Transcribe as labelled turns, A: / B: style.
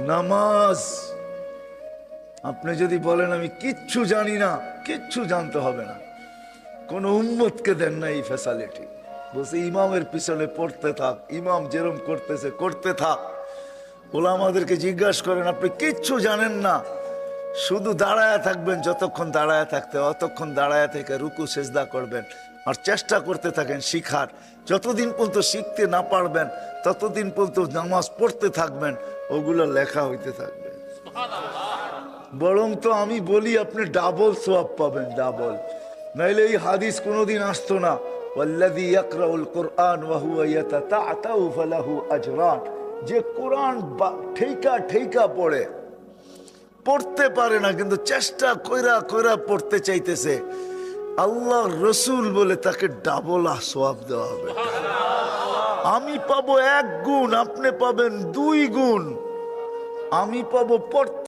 A: নামাজ। আপনি যদি বলেন আমি কিচ্ছু জানি না, কিচ্ছু জানতে হবে না, কোন উম্মতকে দেন না এই ফ্যাসিলিটি। বলছে ইমামের পিছনে পড়তে থাক, ইমাম যেরকম করতেছে করতে থাক। ওলামাদেরকে জিজ্ঞাসা করেন আপনি কিচ্ছু জানেন না, শুধু দাঁড়ায় থাকবেন, যতক্ষণ দাঁড়ায় থাকতে অতক্ষণ দাঁড়ায় থেকে রুকু সেজদা করবেন আর চেষ্টা করতে থাকেন শিখার। যতদিন পর্যন্ত শিখতে না পারবেন ততদিন পর্যন্ত নামাজ পড়তে থাকবেন, ওগুলো লেখা হইতে থাকবে। বরং তো আমি বলি আপনি ডাবল সওয়াব পাবেন, ডাবল। নাইলে এই হাদিস কোনোদিন আসতো না, ওয়াল্লাযী ইয়াকরাউল কুরআন ওয়া হুয়া ইয়াতাতাআতাউ ফালাহু আজরান। যে কোরআন ঠেকা ঠেকা পড়ে, পড়তে পারে না কিন্তু চেষ্টা কইরা কইরা পড়তে চাইতেছে, আল্লাহ রসুল বলে তাকে ডাবল সওয়াব দেওয়া হবে। আমি পাবো 1 গুণ, আপনি পাবেন 2 গুণ। আমি পাবো